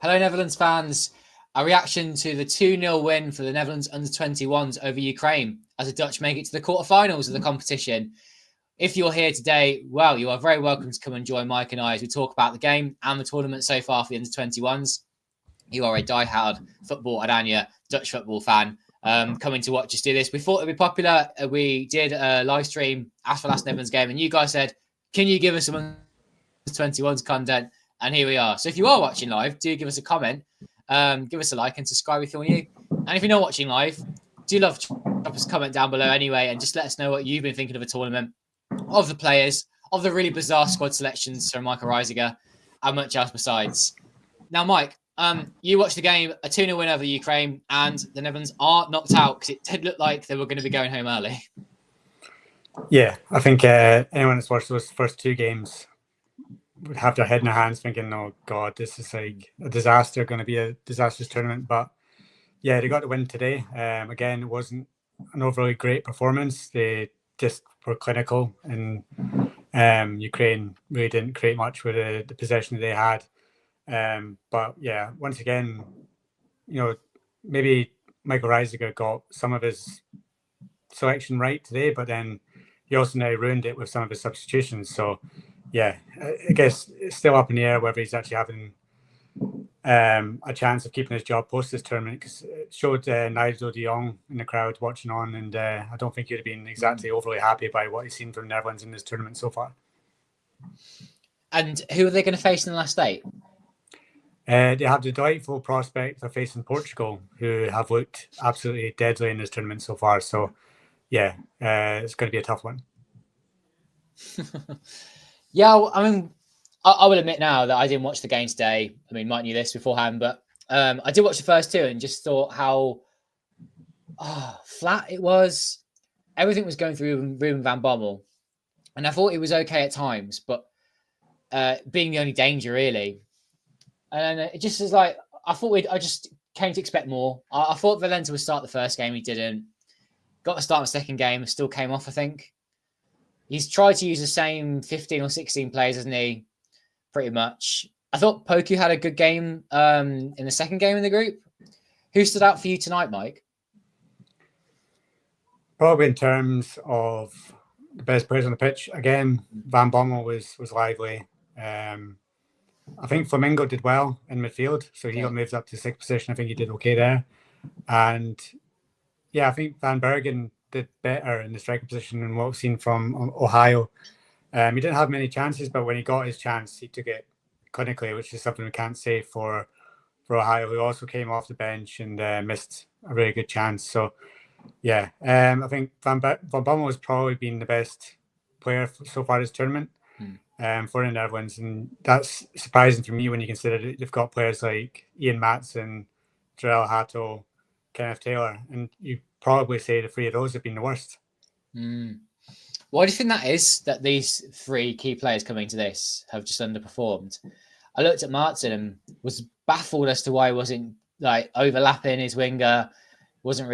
Hello, Netherlands fans. A reaction to the 2-0 win for the Netherlands under-21s over Ukraine as the Dutch make it to the quarterfinals of the competition. If you're here today, well, you are very welcome to come and join Mike and I as we talk about the game and the tournament so far for the under-21s. You are a die-hard Football-Oranje Dutch football fan coming to watch us do this. We thought it'd be popular. We did a live stream after the last Netherlands game, and you guys said, can you give us some under-21s content? And here we are. So if you are watching live, do give us a comment, give us a like and subscribe if you're new. And if you're not watching live, do love drop us a comment down below anyway, and just let us know what you've been thinking of the tournament, of the players, of the really bizarre squad selections from Michael Reisiger, and much else besides. Now, Mike, you watched the game, a 2-0 win over Ukraine, and the Netherlands are knocked out because it did look like they were going to be going home early. Yeah, I think anyone that's watched those first two games would have their head in their hands thinking, oh God, this is like a disaster, going to be a disastrous tournament. But yeah, they got the win today. Again, it wasn't an overly great performance. They just were clinical, and Ukraine really didn't create much with the possession that they had. But yeah, once again, maybe Michael Reisiger got some of his selection right today, but then he also now ruined it with some of his substitutions. So yeah, I guess it's still up in the air whether he's actually having a chance of keeping his job post this tournament, because it showed Nigel de Jong in the crowd watching on, and I don't think he'd have been exactly overly happy by what he's seen from the Netherlands in this tournament so far. And who are they going to face in the last 8? They have the delightful prospect of facing Portugal, who have looked absolutely deadly in this tournament so far. So yeah, it's going to be a tough one. Yeah, I mean, I will admit now that I didn't watch the game today. I mean, Mike knew this beforehand, but I did watch the first two and just thought how flat it was. Everything was going through Ruben van Bommel, and I thought it was okay at times, but being the only danger really. And it just is like I just came to expect more. I thought Valenta would start the first game. He didn't. Got to start the second game. Still came off, I think. He's tried to use the same 15 or 16 players, hasn't he? Pretty much. I thought Poku had a good game in the second game in the group. Who stood out for you tonight, Mike? Probably in terms of the best players on the pitch, again, Van Bommel was lively. I think Flamingo did well in midfield, so he got moved up to 6th position. I think he did okay there. And yeah, I think Van Bergen did better in the striker position than what we've seen from Ohio. He didn't have many chances, but when he got his chance, he took it clinically, which is something we can't say for Ohio, who also came off the bench and missed a really good chance. So yeah, I think Van Bommel has probably been the best player so far this tournament for the Netherlands, and that's surprising for me when you consider that they've got players like Ian Maatsen, Jarell Hato, Kenneth Taylor, and you probably say the 3 of those have been the worst. Why do you think that is, that these 3 key players coming to this have just underperformed? I looked at Maatsen and was baffled as to why he wasn't like overlapping his winger, wasn't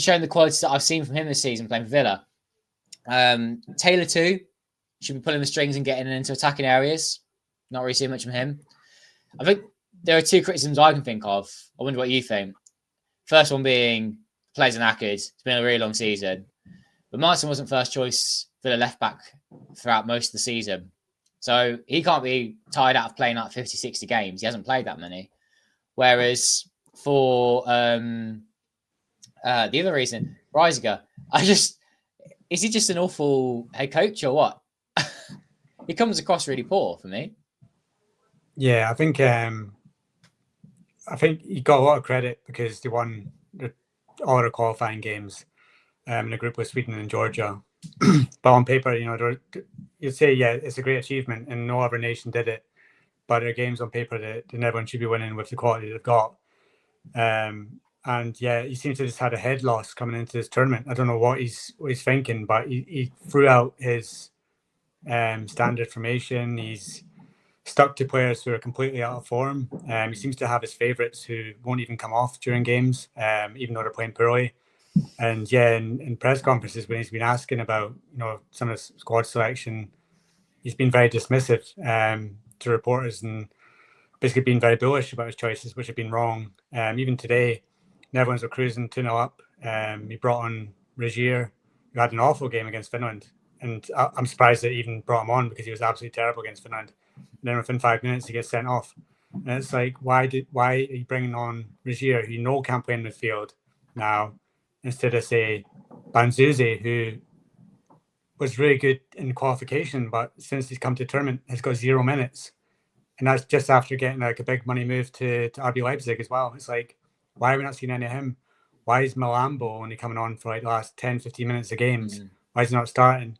showing the qualities that I've seen from him this season playing for Villa. Taylor too, should be pulling the strings and getting into attacking areas. Not really seeing much from him. I think there are 2 criticisms I can think of. I wonder what you think. First one being players are knackered. It's been a really long season. But Maatsen wasn't first choice for the left back throughout most of the season. So he can't be tired out of playing like 50, 60 games. He hasn't played that many. Whereas for the other reason, Reisiger, is he just an awful head coach or what? He comes across really poor for me. Yeah, I think he got a lot of credit because they won all their qualifying games in a group with Sweden and Georgia. But on paper, you'd say, yeah, it's a great achievement, and no other nation did it. But there are games on paper that the Netherlands should be winning with the quality they've got. And yeah, he seems to have just had a head loss coming into this tournament. I don't know what he's thinking, but he threw out his standard formation. He's stuck to players who are completely out of form. He seems to have his favourites who won't even come off during games, even though they're playing poorly. And yeah, in press conferences when he's been asking about some of the squad selection, he's been very dismissive to reporters, and basically been very bullish about his choices, which have been wrong. Even today, Netherlands were cruising 2-0 up. He brought on Regier, who had an awful game against Finland. And I'm surprised that he even brought him on because he was absolutely terrible against Finland. And then within 5 minutes, he gets sent off. And it's like, why are you bringing on Regier, who you know can't play in midfield now, instead of, say, Banzuzi, who was really good in qualification, but since he's come to the tournament, has got 0 minutes. And that's just after getting like a big money move to RB Leipzig as well. It's like, why are we not seeing any of him? Why is Malambo only coming on for like the last 10, 15 minutes of games? Why is he not starting?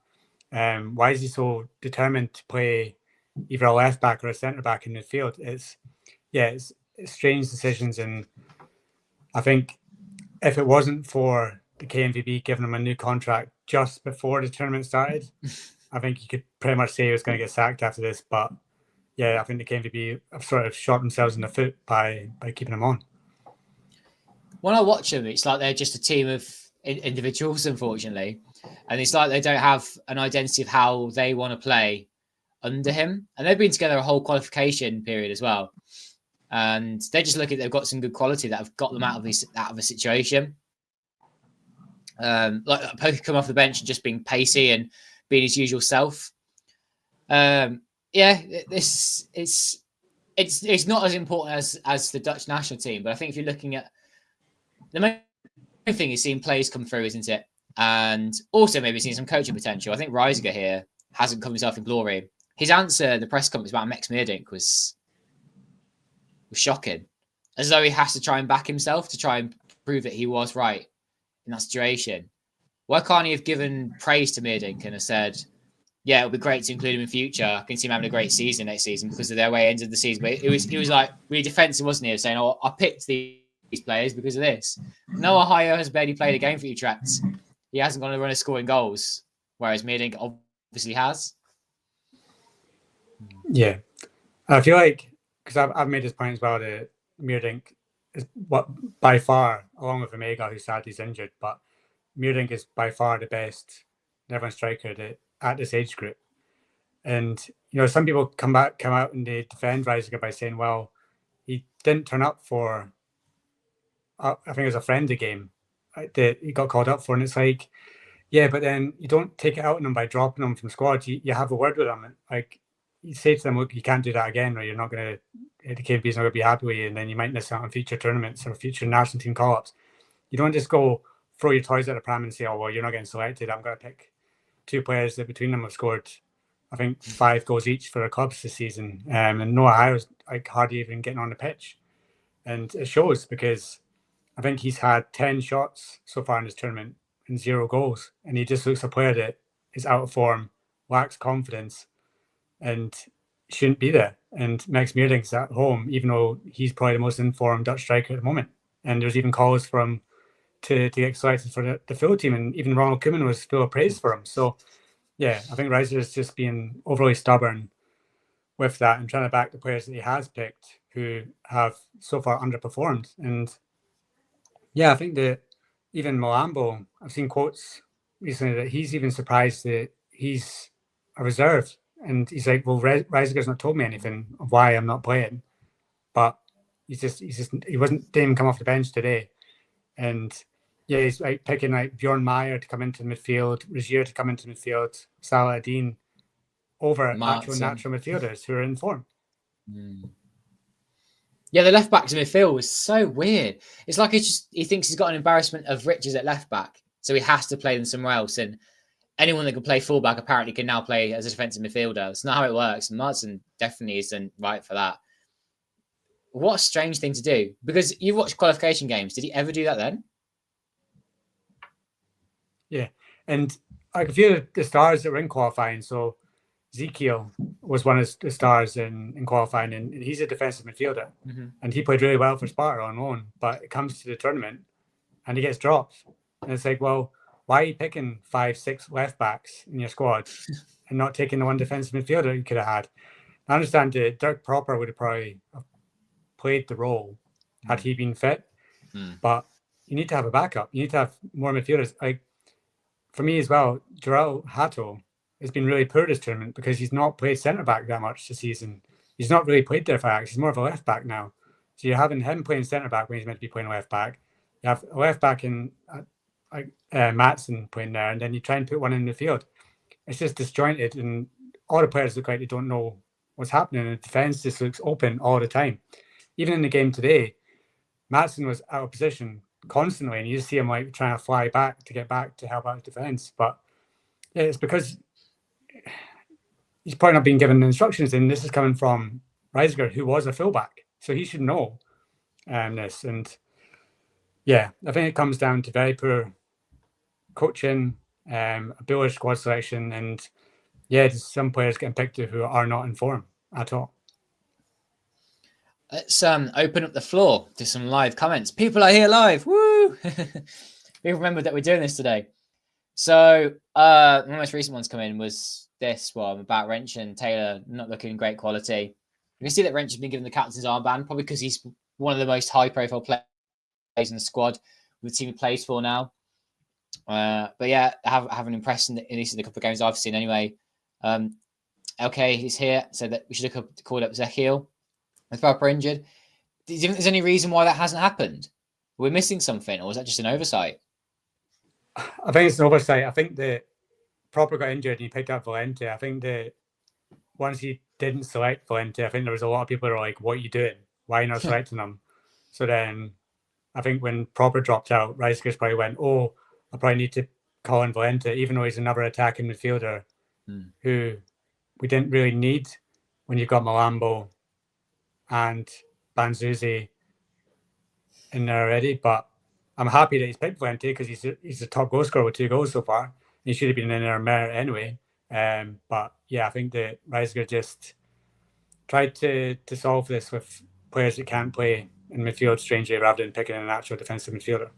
Why is he so determined to play either a left back or a centre back in midfield? It's strange decisions. And I think if it wasn't for the KNVB giving him a new contract just before the tournament started, I think you could pretty much say he was going to get sacked after this. But yeah, I think the KNVB have sort of shot themselves in the foot by keeping him on. When I watch them, it's like they're just a team of individuals, unfortunately. And it's like they don't have an identity of how they want to play under him. And they've been together a whole qualification period as well. And they just look at they've got some good quality that have got them out of a situation. Like Poker come off the bench and just being pacey and being his usual self. It's not as important as the Dutch national team, but I think if you're looking at the main thing is seeing players come through, isn't it? And also maybe seeing some coaching potential. I think Reisiger here hasn't come himself in glory. His answer in the press conference about Max Meerdink was shocking, as though he has to try and back himself to try and prove that he was right in that situation. Why can't he have given praise to Meerdink and have said, yeah, it'll be great to include him in future. I can see him having a great season next season because of their way ended the season. But it was like really defensive, wasn't he? Saying, oh, I picked these players because of this. Noah Hayo has barely played a game for Utrecht. He hasn't gone to run a scoring goals, whereas Meerdink obviously has. Yeah. I feel like, because I've made this point as well, that Meerdink is what by far, along with Omega, who sadly is injured, but Meerdink is by far the best Netherlands striker at this age group. And, you know, some people come out and they defend Reisiger by saying, well, he didn't turn up for, I think it was a friendly game that he got called up for. And it's like, yeah, but then you don't take it out on him by dropping him from squad. You have a word with him. Like, you say to them, look, you can't do that again, or you're not going to, the KNVB is not going to be happy with you, and then you might miss out on future tournaments or future national team call-ups. You don't just go throw your toys at the pram and say, oh, well, you're not getting selected. I'm going to pick two players that between them have scored, I think, 5 goals each for their clubs this season. And Noah Hayo's like hardly even getting on the pitch. And it shows because I think he's had 10 shots so far in this tournament and 0 goals. And he just looks a player that is out of form, lacks confidence, and shouldn't be there. And Max Meerdink's at home, even though he's probably the most informed Dutch striker at the moment. And there's even calls for him to get selected for the full team. And even Ronald Koeman was full of praise for him. So, yeah, I think Reisiger is just being overly stubborn with that and trying to back the players that he has picked who have so far underperformed. And, yeah, I think that even Malambo, I've seen quotes recently that he's even surprised that he's a reserve. And he's like, well, Reisiger's not told me anything of why I'm not playing. But he didn't even come off the bench today. And yeah, he's like picking like Bjorn Meyer to come into the midfield, Regier to come into the midfield, Salah Ad-Din over actual natural midfielders who are in form. Yeah, the left back to midfield was so weird. It's like he thinks he's got an embarrassment of riches at left back, so he has to play them somewhere else. And anyone that can play fullback apparently can now play as a defensive midfielder. It's not how it works. And Martin definitely isn't right for that. What a strange thing to do. Because you watched qualification games. Did he ever do that then? Yeah. And like a few of the stars that were in qualifying, so Ezekiel was one of the stars in qualifying, and he's a defensive midfielder. Mm-hmm. And he played really well for Sparta on loan. But it comes to the tournament and he gets dropped. And it's like, well, why are you picking 5-6 left backs in your squad and not taking the one defensive midfielder you could have had? I understand that Dirk Proper would have probably played the role had he been fit, but you need to have a backup. You need to have more midfielders. Like for me as well, Joel Hato has been really poor this tournament because he's not played centre back that much this season. he's not really played there for Ajax. He's more of a left back now. So you're having him playing centre back when he's meant to be playing left back. You have a left back in Maatsen playing there, and then you try and put one in the field. It's just disjointed, and all the players look like they don't know what's happening. And the defence just looks open all the time. Even in the game today, Maatsen was out of position constantly, and you just see him like trying to fly back to get back to help out the defence. But yeah, it's because he's probably not being given instructions, and this is coming from Reisiger, who was a fullback, so he should know this. And yeah, I think it comes down to very poor coaching, a bullish squad selection, and yeah, just some players getting picked who are not in form at all. Let's open up the floor to some live comments. People are here live. Woo! People remembered that we're doing this today. So one of the most recent ones come in was this one about Wrench and Taylor not looking great quality. You can see that Wrench has been given the captain's armband, probably because he's one of the most high-profile players in the squad with the team he plays for now. But yeah, haven't impressed in at least in the couple of games I've seen anyway. LK, he's here, said that we should have called up Zekiel with proper injured. Do you think there's any reason why that hasn't happened? We're missing something, or is that just an oversight? I think it's an oversight. I think that Proper got injured and he picked up Valente. I think that once he didn't select Valente, I think there was a lot of people that were like, what are you doing? Why are you not selecting him? So then I think when Proper dropped out, Reisiger's probably went, oh, I probably need to call in Valente, even though he's another attacking midfielder who we didn't really need when you've got Malambo and Banzuzi in there already. But I'm happy that he's picked Valente because he's the top goal scorer with 2 goals so far. He should have been in there merit anyway. But yeah, I think that Reisiger just tried to solve this with players that can't play in midfield strangely rather than picking an actual defensive midfielder.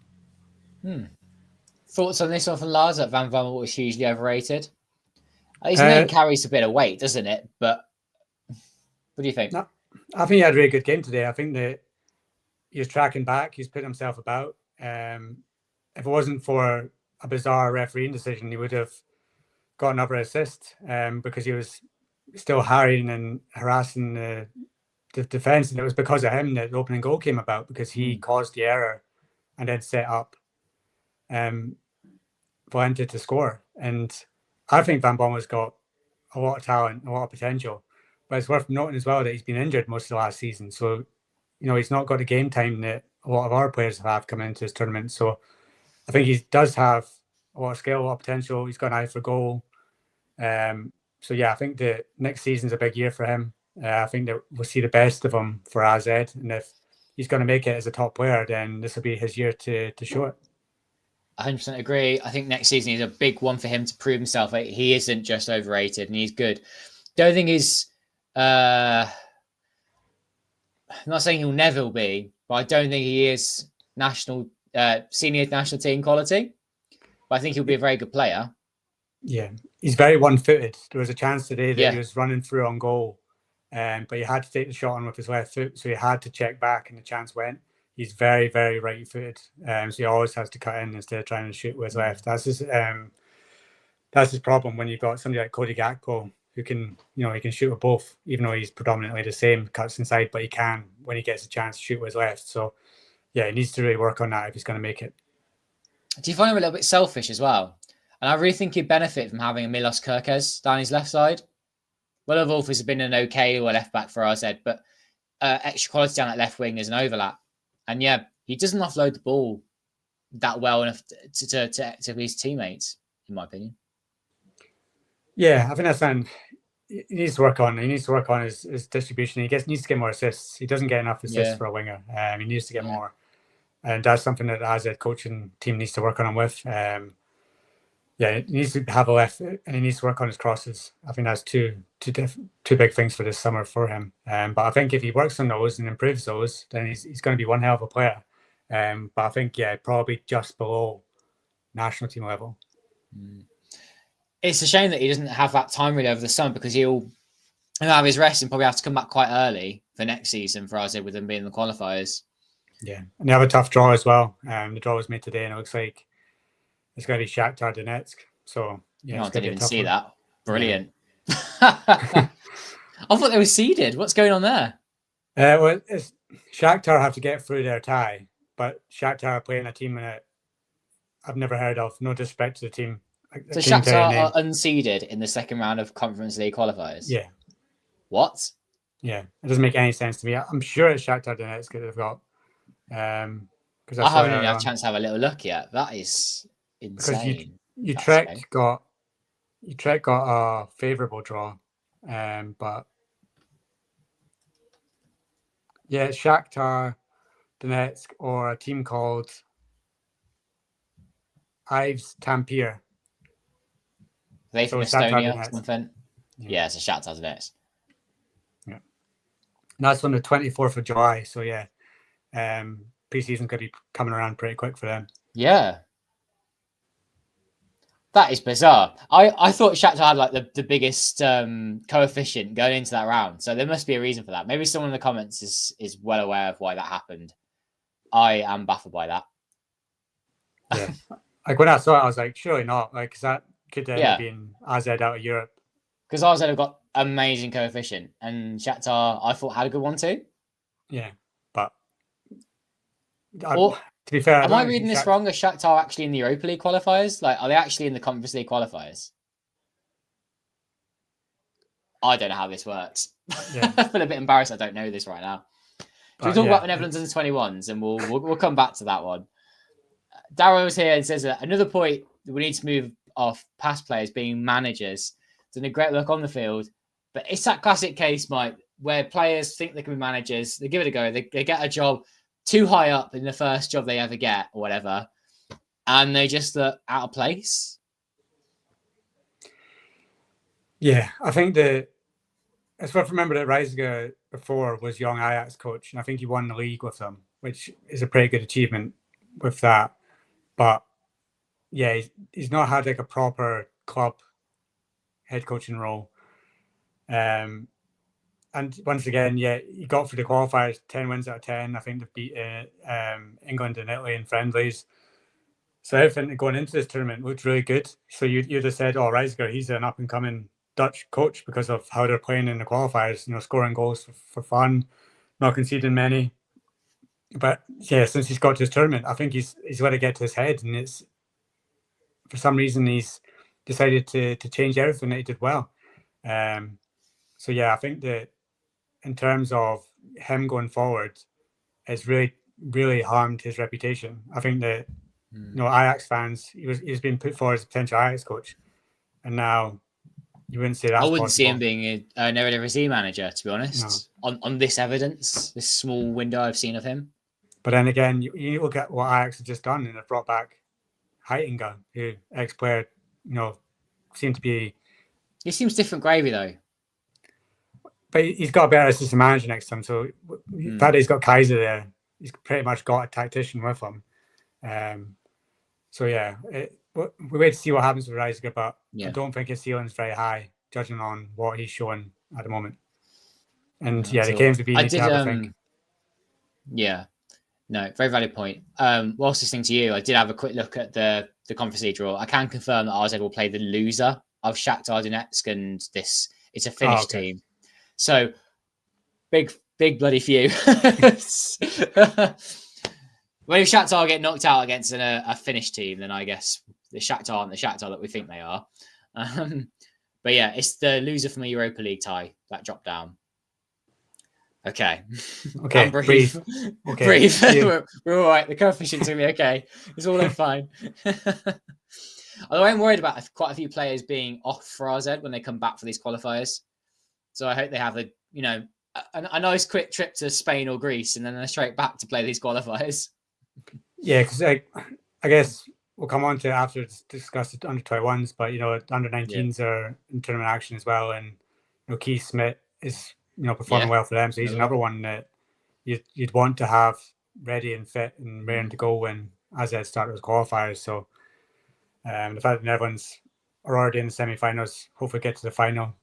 Thoughts on this one from Lars? That Van Bommel was hugely overrated. His name carries a bit of weight, doesn't it? But what do you think? No, I think he had a really good game today. I think that he was tracking back. He's put himself about. If it wasn't for a bizarre refereeing decision, he would have got another assist because he was still harrying and harassing the defence. And it was because of him that the opening goal came about, because he caused the error and then set up Valente to score. And I think Van Bommel's got a lot of talent, a lot of potential. But it's worth noting as well that he's been injured most of the last season. So, he's not got the game time that a lot of our players have come into this tournament. So I think he does have a lot of skill, a lot of potential. He's got an eye for goal. So yeah, I think that next season's a big year for him. I think that we'll see the best of him for AZ. And if he's going to make it as a top player, then this will be his year to show it. 100% agree. I think next season is a big one for him to prove himself. He isn't just overrated and he's good. The only thing is, I'm not saying he'll never be, but I don't think he is senior national team quality. But I think he'll be a very good player. Yeah, he's very one-footed. There was a chance today that he was running through on goal, but he had to take the shot on with his left foot, so he had to check back and the chance went. He's very, very right-footed, so he always has to cut in instead of trying to shoot with his left. That's his problem when you've got somebody like Cody Gakpo who can, he can shoot with both, even though he's predominantly the same, cuts inside, but he can, when he gets a chance, shoot with his left. So yeah, he needs to really work on that if he's going to make it. Do you find him a little bit selfish as well? And I really think he'd benefit from having a Milos Kerkez down his left side. Well, Wolf has been an okay left back for RZ, but extra quality down that left wing is an overlap. And yeah, he doesn't offload the ball that well enough to his teammates, in my opinion. Yeah, I think that's something he needs to work on. He needs to work on his distribution. He needs to get more assists. He doesn't get enough assists for a winger. He needs to get more. And that's something that the AZ coaching team needs to work on him with. He needs to have a left foot and he needs to work on his crosses. I think that's two big things for this summer for him. But I think if he works on those and improves those, then he's going to be one hell of a player. But I think, probably just below national team level. It's a shame that he doesn't have that time really over the summer, because he'll have his rest and probably have to come back quite early for next season for us with them being the qualifiers. Yeah, and they have a tough draw as well. The draw was made today and it looks like it's going to be Shakhtar Donetsk. So, I didn't even see that. Brilliant. I thought they were seeded. What's going on there? Well, Shakhtar have to get through their tie, but Shakhtar are playing a team that I've never heard of. No disrespect to the team. So Shakhtar are unseeded in the second round of Conference League qualifiers. Yeah. What? Yeah, it doesn't make any sense to me. I'm sure it's Shakhtar Donetsk that they've got. Because I haven't even had a chance to have a little look yet. That is insane. Because Utrecht got a favourable draw, but yeah, Shakhtar Donetsk or a team called Ives Tampere. Are they from Estonia or something? Yeah, it's a Shakhtar Donetsk. Yeah, and that's on the 24th of July. So yeah, pre-season could be coming around pretty quick for them. Yeah. That is bizarre. I thought Shakhtar had like the biggest coefficient going into that round. So there must be a reason for that. Maybe someone in the comments is well aware of why that happened. I am baffled by that. Yeah. Like when I saw it, I was like, surely not. Like, because that could end up being AZ out of Europe. Because AZ have got amazing coefficient. And Shakhtar, I thought, had a good one too. Yeah. But to be fair, am I reading this wrong? Are Shakhtar actually in the Europa League qualifiers? Like, are they actually in the Conference League qualifiers? I don't know how this works. Yeah. I feel a bit embarrassed I don't know this right now. Should we talk about the Netherlands U21s, and we'll come back to that one. Darrow's here and says another point that we need to move off past players being managers. Done a great work on the field, but it's that classic case, Mike, where players think they can be managers. They give it a go. They get a job too high up in the first job they ever get or whatever, and they just out of place. Yeah, I think it's worth remembering that Reisiger before was young Ajax coach, and I think he won the league with them, which is a pretty good achievement with that. But yeah, he's not had like a proper club head coaching role. And once again, he got through the qualifiers, 10 wins out of 10. I think they've beat England and Italy in friendlies. So everything going into this tournament looked really good. So you'd have said, oh, Reisiger, he's an up-and-coming Dutch coach because of how they're playing in the qualifiers, scoring goals for fun, not conceding many. But yeah, since he's got to this tournament, I think he's let it get to his head, and it's for some reason he's decided to change everything that he did well. So yeah, I think that in terms of him going forward, it's really, really harmed his reputation. I think that Ajax fans, he's been put forward as a potential Ajax coach, and now you wouldn't say that. I wouldn't see him being an Eredivisie manager, to be honest. No. On this evidence, this small window I've seen of him. But then again, you look at what Ajax have just done, and they've brought back Heitinga, who ex-player, seemed to be. He seems different gravy though. But he's got a better assistant manager next to him. So the fact that he's got Kaiser there, he's pretty much got a tactician with him. So yeah, we wait to see what happens with Reisiger, but I don't think his ceiling is very high, judging on what he's showing at the moment. And the games would be need to have a think. Yeah. No, very valid point. Whilst listening to you, I did have a quick look at the Conference League draw. I can confirm that AZ will play the loser of Shakhtar Donetsk, and it's a Finnish team. So big bloody few. When if Shakhtar get knocked out against a Finnish team, then I guess the Shakhtar aren't the Shakhtar that we think they are. But yeah, it's the loser from a Europa League tie that dropped down. Okay. Breathe. Okay. Breathe. Yeah. We're all right. The coefficient's going to be okay. It's all fine. Although I'm worried about quite a few players being off for AZ when they come back for these qualifiers. So I hope they have a nice quick trip to Spain or Greece and then they're straight back to play these qualifiers. Yeah, because I guess we'll come on to it after to discuss the under 21s, but under 19s are in tournament action as well, and Keith Smith is performing well for them, so he's another one that you'd want to have ready and fit and raring to go when AZ start those qualifiers. So the fact that the Netherlands are already in the semi-finals, hopefully get to the final.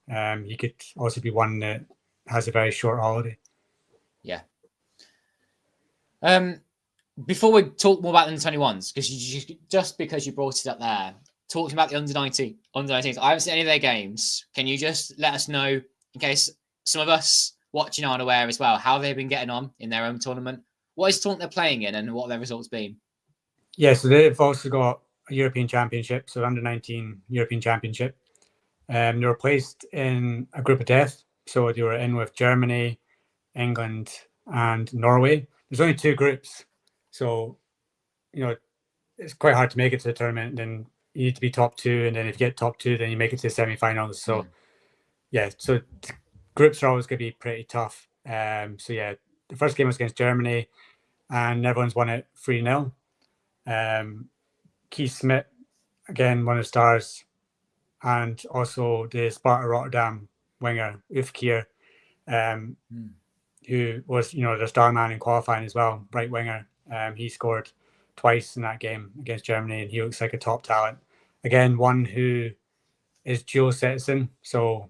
He could also be one that has a very short holiday. Yeah. Before we talk more about the under-21s, just because you brought it up there, talking about the under-19s, I haven't seen any of their games. Can you just let us know, in case some of us watching aren't aware as well. How have they been getting on in their own tournament? What is the tournament they're playing in, and what have their results been? Yeah, so they've also got a European Championship, so under-19 European Championship. They were placed in a group of death, so they were in with Germany, England, and Norway. There's only 2 groups, so it's quite hard to make it to the tournament. Then you need to be top 2, and then if you get top 2, then you make it to the semi-finals. So so groups are always going to be pretty tough. The first game was against Germany, and Netherlands won it 3-0. Keith Smith, again, one of the stars, and also the Sparta Rotterdam winger, Ufkir, who was, the star man in qualifying as well, right winger. He scored twice in that game against Germany, and he looks like a top talent. Again, one who is dual citizen, so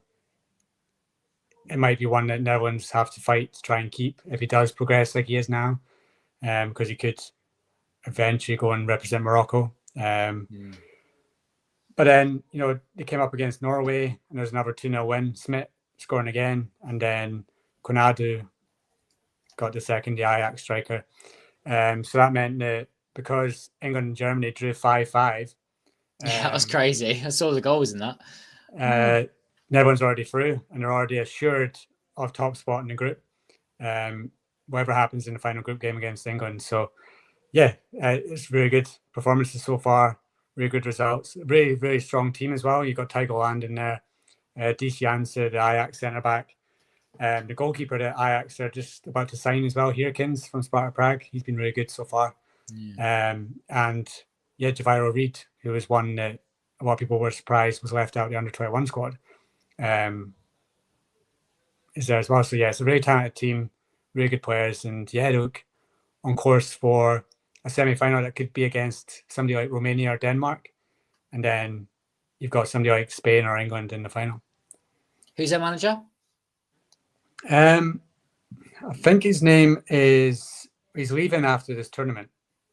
it might be one that Netherlands have to fight to try and keep if he does progress like he is now, because he could eventually go and represent Morocco. But then, they came up against Norway, and there's another 2-0 win. Smith scoring again, and then Konadu got the second, the Ajax striker. So that meant that because England and Germany drew 5-5. Yeah, that was crazy. I saw the goals in that. Netherlands already through, and they're already assured of top spot in the group. Whatever happens in the final group game against England. So, it's really good performances so far. Really good results. Really, really strong team as well. You've got Tiger Land in there. DC Janssen, the Ajax centre-back. The goalkeeper that Ajax are just about to sign as well, Hirkins from Sparta Prague. He's been really good so far. And Javiro Reed, who was one that a lot of people were surprised was left out of the under-21 squad, is there as well. So, it's a really talented team, really good players, and they look on course for a semi-final that could be against somebody like Romania or Denmark, and then you've got somebody like Spain or England in the final. Who's their manager? I think his name is. He's leaving after this tournament.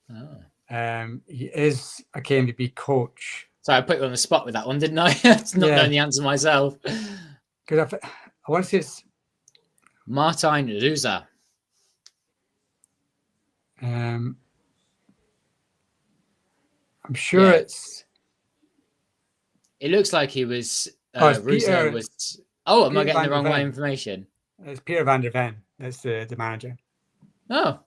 He is a KMVB coach. Sorry, I put you on the spot with that one, didn't I? It's not knowing the answer myself. Because I want to say it's Martin Ruza. I'm sure it's. It looks like he was. Peter, was. Oh, am I getting the wrong way information? It's Peter van der Ven. That's the manager. Oh.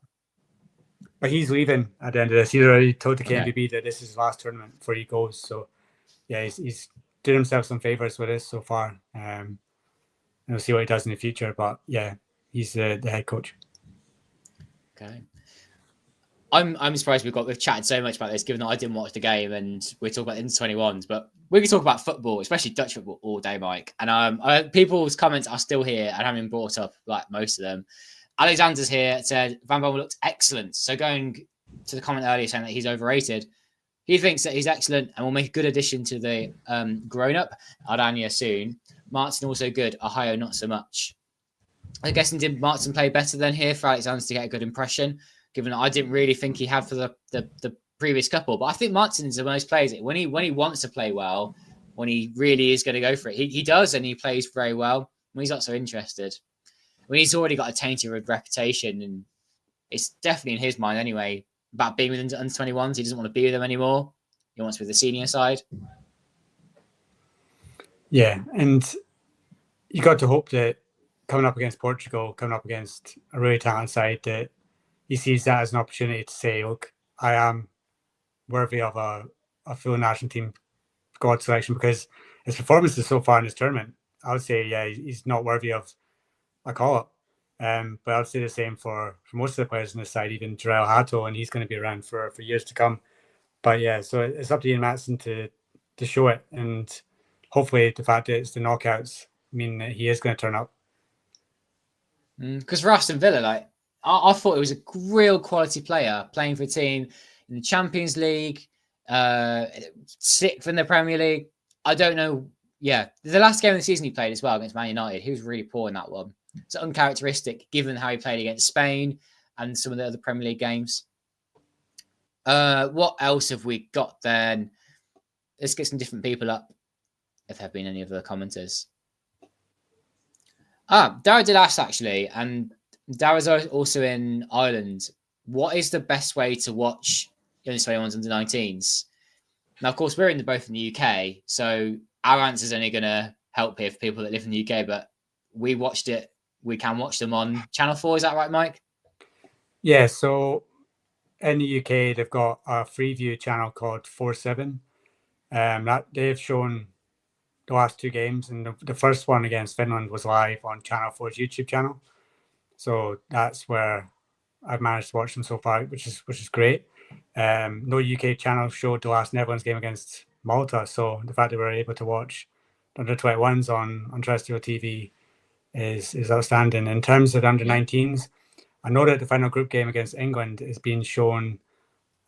But he's leaving at the end of this. He's already told the KMVB that this is his last tournament before he goes. So, he's did himself some favours with this so far. And we'll see what he does in the future. But, he's the head coach. Okay. I'm surprised we've chatted so much about this, given that I didn't watch the game and we're talking about Inter-21s, but we can talk about football, especially Dutch football, all day, Mike. And people's comments are still here and haven't been brought up, like most of them. Alexander's here said Van Bommel looked excellent. So going to the comment earlier saying that he's overrated, he thinks that he's excellent and will make a good addition to the grown-up Ardania soon. Martin also good, Ohio not so much. I guess did Martin play better than here for Alexander to get a good impression? Given that I didn't really think he had for the previous couple. But I think Martin's the most plays it. When he wants to play well, when he really is going to go for it, he does, and he plays very well. When he's not so interested. When he's already got a tainted reputation, and it's definitely in his mind anyway, about being with under-21s. He doesn't want to be with them anymore. He wants to be with the senior side. Yeah, and you got to hope that coming up against Portugal, coming up against a really talented side, that he sees that as an opportunity to say, look, I am worthy of a full national team squad selection, because his performances so far in this tournament, I would say, he's not worthy of a call-up. But I would say the same for most of the players on this side, even Jarell Hato, and he's going to be around for years to come. But so it's up to Ian Maatsen to show it, and hopefully the fact that it's the knockouts mean that he is going to turn up. Because for Aston Villa, I thought it was a real quality player playing for a team in the Champions League, 6th in the Premier League. I don't know. Yeah, the last game of the season he played as well against Man United, he was really poor in that one. It's uncharacteristic given how he played against Spain and some of the other Premier League games. What else have we got then? Let's get some different people up if there have been any of the commenters. Dara did ask actually, and Dara's also in Ireland. What is the best way to watch under-21s, under-19s? Now, of course, we're both in the UK, so our answer is only going to help here for people that live in the UK. But we watched it. We can watch them on Channel 4. Is that right, Mike? Yeah. So in the UK, they've got a Freeview channel called 4/7. That they've shown the last two games, and the first one against Finland was live on Channel 4's YouTube channel. So that's where I've managed to watch them so far, which is great. No UK channel showed the last Netherlands game against Malta, so the fact that we're able to watch under-21s on terrestrial TV is outstanding. In terms of the under-19s, I know that the final group game against England is being shown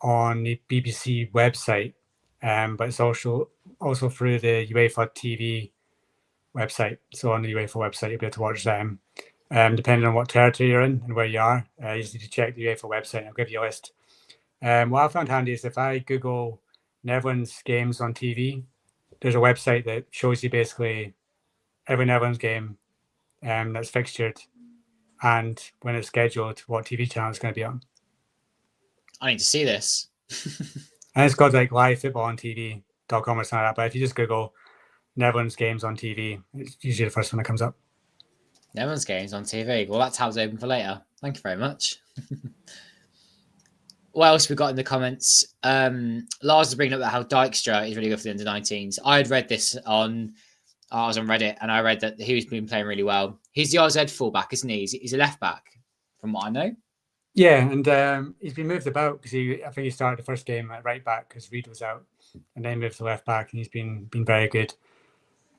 on the BBC website, but it's also through the UEFA TV website. So on the UEFA website, you'll be able to watch them. Depending on what territory you're in and where you are, you just need to check the UEFA website. I'll give you a list. What I found handy is if I Google Netherlands games on TV, there's a website that shows you basically every Netherlands game that's fixtured and when it's scheduled, what TV channel it's going to be on. I need to see this. And it's got like live football on TV.com or something like that. But if you just Google Netherlands games on TV, it's usually the first one that comes up. Netherlands games on TV. Well, that tab's open for later. Thank you very much. What else we got in the comments? Lars is bringing up how Dijkstra is really good for the under-19s. I had read this on... I was on Reddit and I read that he's been playing really well. He's the RZ fullback, isn't he? He's a left back, from what I know. Yeah, and he's been moved about because I think he started the first game at right back because Reed was out, and then moved to left back, and he's been very good.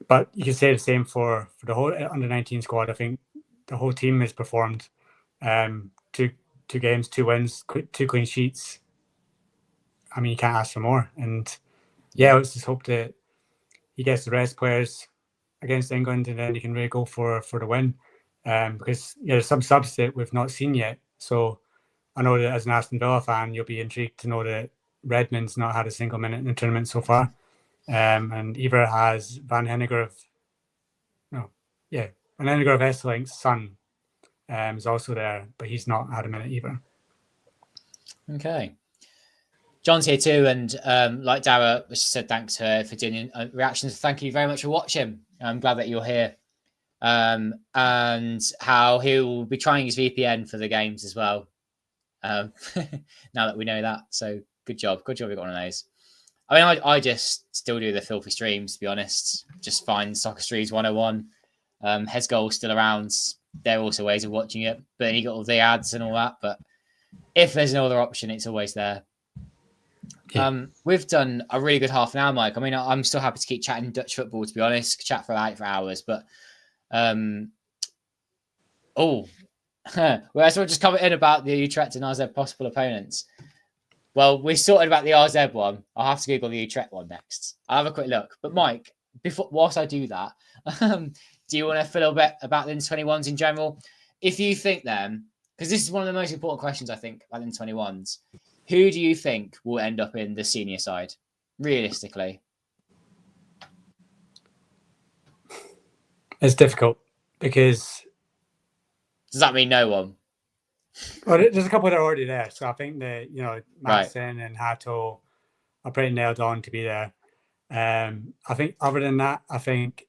But you can say the same for the whole under-19 squad. I think the whole team has performed. Two games, 2 wins, 2 clean sheets. I mean, you can't ask for more. And yeah, let's just hope that he gets the rest players against England, and then he can really go for the win. Because there's some subs that we've not seen yet. So I know that as an Aston Villa fan, you'll be intrigued to know that Redmond's not had a single minute in the tournament so far. And either has Van Henniger of Esselink's son is also there, but he's not had a minute either. Okay. John's here too, and like Dara said, thanks to her for doing reactions. Thank you very much for watching. I'm glad that you're here. And how he'll be trying his VPN for the games as well. Now that we know that, so good job. You got one of those. I mean, I just still do the filthy streams, to be honest. Just find Soccer Streams 101. Hesgoal's still around. There are also ways of watching it, but then you got all the ads and all that. But if there's no other option, it's always there. Yeah. We've done a really good half an hour, Mike. I mean, I'm still happy to keep chatting Dutch football, to be honest. Chat for hours, but well, that's what just coming in about the Utrecht and RZ possible opponents. Well, we sorted about the RZ one. I'll have to Google the Utrecht one next. I'll have a quick look. But Mike, whilst I do that, do you want to fill a bit about the under-21s in general? If you think them, because this is one of the most important questions, I think, about the under-21s. Who do you think will end up in the senior side, realistically? It's difficult because... Does that mean no one? Well, there's a couple that are already there. So I think that, Madsen and Hato are pretty nailed on to be there. I think other than that, I think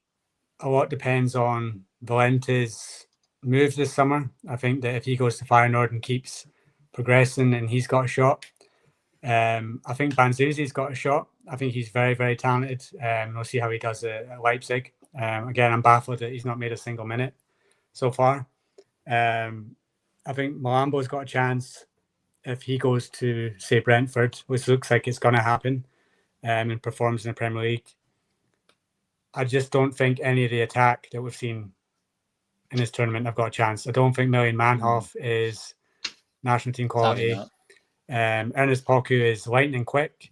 a lot depends on Valente's move this summer. I think that if he goes to Feyenoord and keeps progressing, and he's got a shot. I think Banzuzi's got a shot. I think he's very, very talented. We'll see how he does at Leipzig. Again, I'm baffled that he's not made a single minute so far. I think Malambo's got a chance if he goes to, say, Brentford, which looks like it's going to happen, and performs in the Premier League. I just don't think any of the attack that we've seen in this tournament have got a chance. I don't think Million Manhoff is national team quality. Ernest Poku is lightning quick,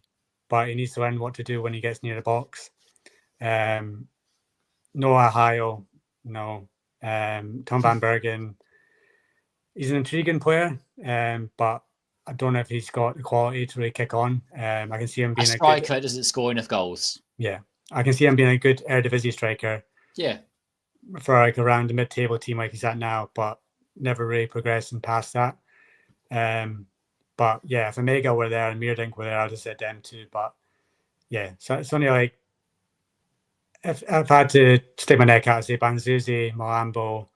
but he needs to learn what to do when he gets near the box. Noah Heil, no. Tom Van Bergen, he's an intriguing player, but I don't know if he's got the quality to really kick on. I can see him being a striker that doesn't score enough goals. Yeah, I can see him being a good Eredivisie striker. Yeah. for like around the mid-table team like he's at now, but never really progressing past that. But yeah, if Omega were there and Meerdink were there, I'd have said them too. But yeah, so it's only like if I've had to stick my neck out, I'd say Banzuzi, Malambo,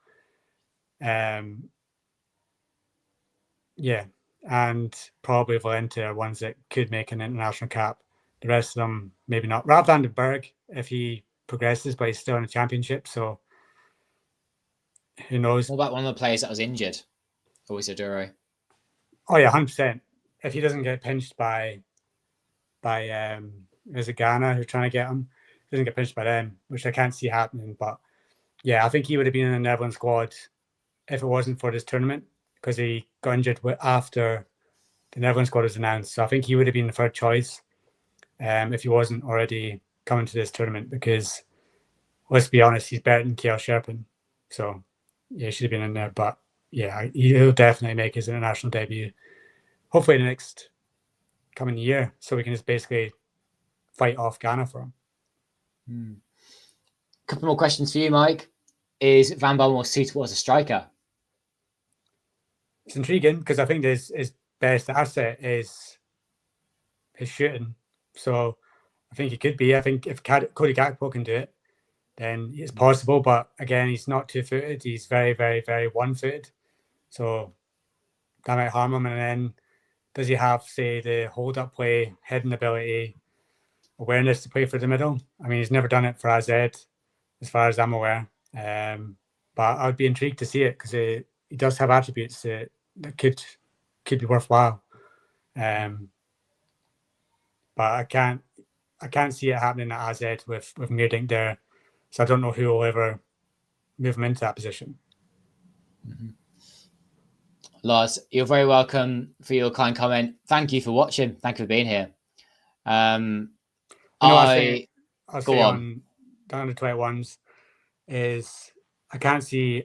yeah, and probably Valente are ones that could make an international cap. The rest of them maybe not. Ralph van den Berg, if he progresses, but he's still in the championship, so who knows? What about one of the players that was injured? Always Aduro. Oh yeah, 100%. If he doesn't get pinched by is it Ghana who're trying to get him? He doesn't get pinched by them, which I can't see happening. But yeah, I think he would have been in the Netherlands squad if it wasn't for this tournament, because he got injured after the Netherlands squad was announced. So I think he would have been the third choice if he wasn't already coming to this tournament, because let's be honest, he's better than Kjell Sherpen. So yeah, he should have been in there. But yeah, he'll definitely make his international debut, hopefully the next coming year, so we can just basically fight off Ghana for him. Couple more questions for you, Mike. Is Van Bommel suitable as a striker? It's intriguing because I think his best asset is his shooting. So I think he could be. I think if Cody Gakpo can do it, then it's possible. But again, he's not two-footed. He's very, very, very one-footed. So that might harm him. And then does he have, say, the hold-up play, heading ability, awareness to play for the middle? I mean, he's never done it for AZ, as far as I'm aware. But I would be intrigued to see it because he does have attributes that could be worthwhile. But I can't see it happening at AZ with Meerdink there. So I don't know who will ever move him into that position. Mm-hmm. Lars, you're very welcome for your kind comment. Thank you for watching. Thank you for being here. I'll say on the under-21s is I can't see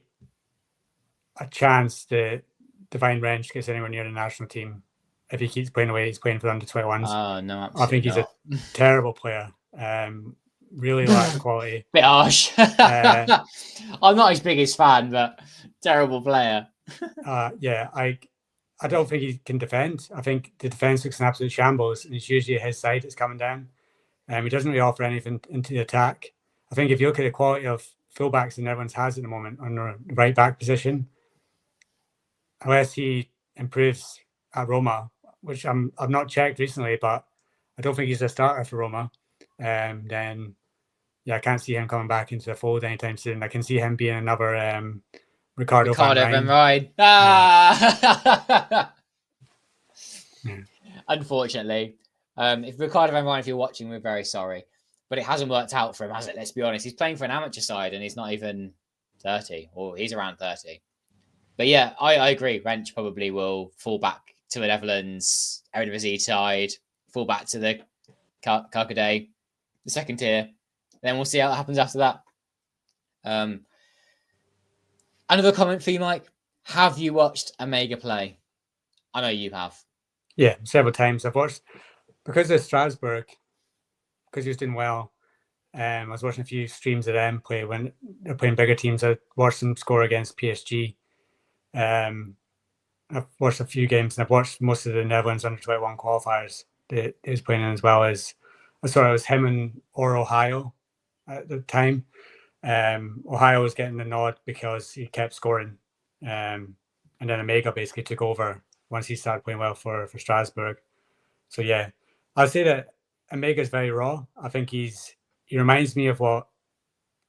a chance that Divine Wrench gets anywhere near the national team if he keeps playing the way he's playing for the under-21s. Oh, no, absolutely I think he's a terrible player. Really lacks quality. Bit harsh. I'm not his biggest fan, but terrible player. Yeah, I don't think he can defend. I think the defense looks an absolute shambles, and it's usually his side that's coming down. He doesn't really offer anything into the attack. I think if you look at the quality of fullbacks that Netherlands has at the moment on the right back position, unless he improves at Roma, which I've not checked recently, but I don't think he's a starter for Roma, then yeah, I can't see him coming back into the fold anytime soon. I can see him being another Ricardo van Rijn. Ah! Yeah. Unfortunately, if Ricardo van Rijn, if you're watching, we're very sorry. But it hasn't worked out for him, has it? Let's be honest. He's playing for an amateur side and he's not even 30, or he's around 30. But yeah, I agree. Wrench probably will fall back to the Netherlands Eredivisie side, fall back to the KKD, the second tier. Then we'll see how it happens after that. Another comment for you, Mike. Have you watched Omega play? I know you have. Yeah, several times. I've watched, because of Strasbourg, because he was doing well. I was watching a few streams of them play when they're playing bigger teams. I watched them score against PSG. I've watched a few games, and I've watched most of the Netherlands under-21 qualifiers that he was playing in, as well as I saw it was him and Ohio at the time. Ohio was getting the nod because he kept scoring, and then Omega basically took over once he started playing well for Strasbourg. So yeah, I'd say that Omega is very raw. I think he reminds me of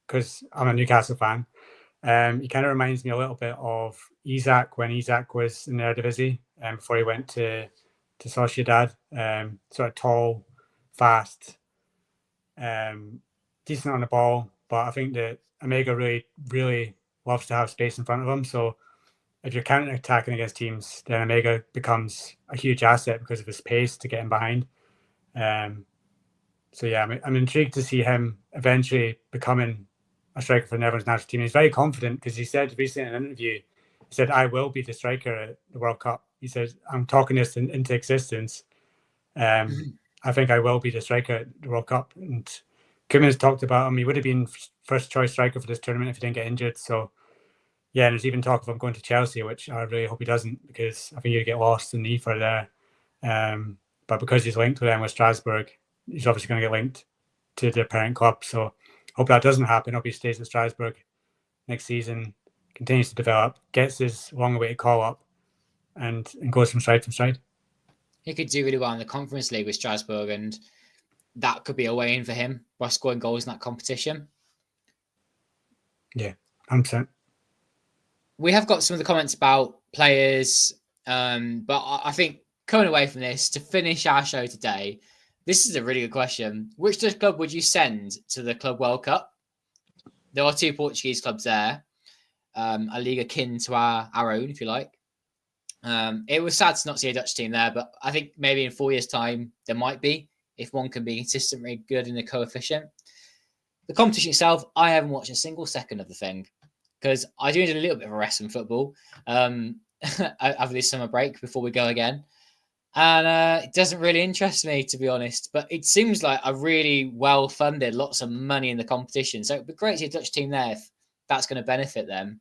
because I'm a Newcastle fan. He kind of reminds me a little bit of Isak when Isak was in the Eredivisie before he went to Sociedad. Sort of tall, fast, decent on the ball, but I think that Omega really, really loves to have space in front of him. So if you're counter-attacking against teams, then Omega becomes a huge asset because of his pace to get in behind. So yeah, I'm intrigued to see him eventually becoming a striker for the Netherlands national team. He's very confident because he said recently in an interview, he said, "I will be the striker at the World Cup." He says, "I'm talking this into existence. I think I will be the striker at the World Cup." And Koeman's talked about him. He would have been first choice striker for this tournament if he didn't get injured. So, yeah, and there's even talk of him going to Chelsea, which I really hope he doesn't, because I think he'd get lost in the ether there. But because he's linked with them with Strasbourg, he's obviously going to get linked to the parent club. So, hope that doesn't happen. Hope he stays at Strasbourg next season, continues to develop, gets his long-awaited call-up, and goes from stride to stride. He could do really well in the Conference League with Strasbourg, and that could be a way in for him by scoring goals in that competition. Yeah, 100%. We have got some of the comments about players, but I think coming away from this, to finish our show today, this is a really good question. Which Dutch club would you send to the Club World Cup? There are 2 Portuguese clubs there, a league akin to our own, if you like. It was sad to not see a Dutch team there, but I think maybe in 4 years' time, there might be, if one can be consistently good in the coefficient. The competition itself, I haven't watched a single second of the thing, because I do need a little bit of a rest in football over this summer break before we go again. And it doesn't really interest me, to be honest. But it seems like a really well-funded, lots of money in the competition. So it'd be great to see a Dutch team there if that's going to benefit them.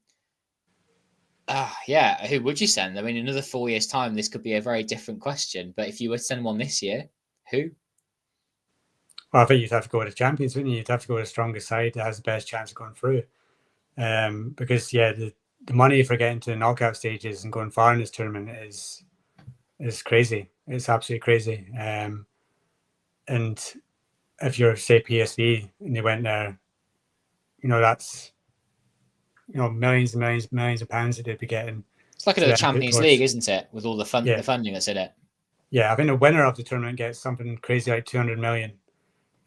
Yeah, who would you send? I mean, in another 4 years' time, this could be a very different question. But if you were to send one this year, who? Well, I think you'd have to go with the champions, wouldn't you? You'd have to go with the strongest side that has the best chance of going through. Because, yeah, the money for getting to the knockout stages and going far in this tournament is crazy. It's absolutely crazy. And if you're, say, PSV and they went there, that's millions and millions and millions of pounds that they'd be getting. It's like another Champions League, isn't it? With all the funding that's in it. Yeah, I think the winner of the tournament gets something crazy like 200 million.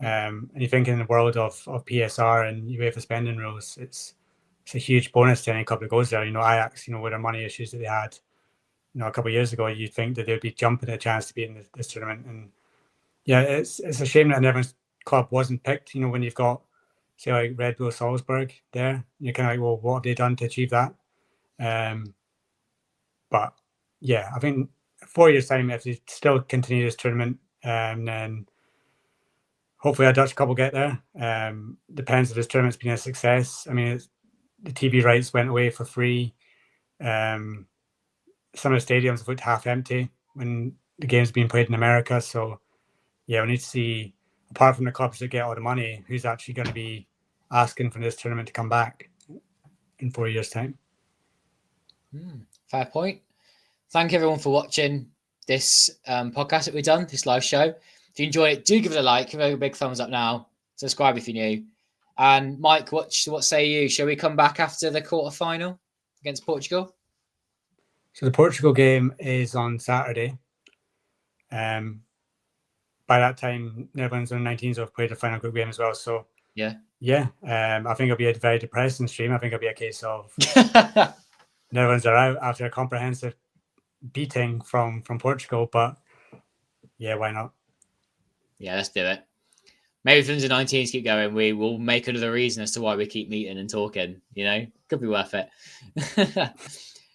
And you think in the world of PSR and UEFA spending rules, it's a huge bonus to any club that goes there. Ajax, with their money issues that they had, a couple of years ago, you'd think that they'd be jumping at a chance to be in this tournament. And yeah, it's a shame that Netherlands club wasn't picked. When you've got, say, like Red Bull Salzburg there, you're kind of like, well, what have they done to achieve that? But yeah, I think 4 years' time, if they still continue this tournament, then hopefully a Dutch club will get there. Depends if this tournament's been a success. I mean, the TV rights went away for free. Some of the stadiums have looked half empty when the game's being played in America. So, yeah, we need to see, apart from the clubs that get all the money, who's actually going to be asking for this tournament to come back in 4 years' time. Fair point. Thank you, everyone, for watching this podcast that we've done, this live show. If you enjoyed it, do give it a like, give it a big thumbs up now. Subscribe if you're new. And Mike, what say you? Shall we come back after the quarterfinal against Portugal? So the Portugal game is on Saturday. By that time, Netherlands U21s have played the final group game as well. So yeah. I think it'll be a very depressing stream. I think it'll be a case of Netherlands are out after a comprehensive beating from Portugal. But yeah, why not? Yeah, let's do it. Maybe if the U19s keep going, we will make another reason as to why we keep meeting and talking. Could be worth it.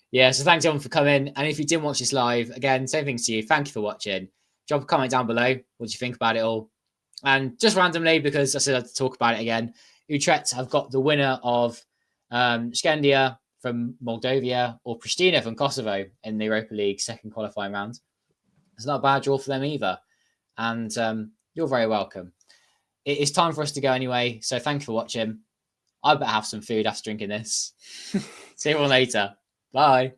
Yeah, so thanks everyone for coming. And if you didn't watch this live, again, same things to you. Thank you for watching. Drop a comment down below. What do you think about it all? And just randomly, because I said I'd talk about it again, Utrecht have got the winner of Skandia from Moldova or Pristina from Kosovo in the Europa League second qualifying round. It's not a bad draw for them either. And you're very welcome. It is time for us to go anyway, so thank you for watching. I better have some food after drinking this. See you all later. Bye.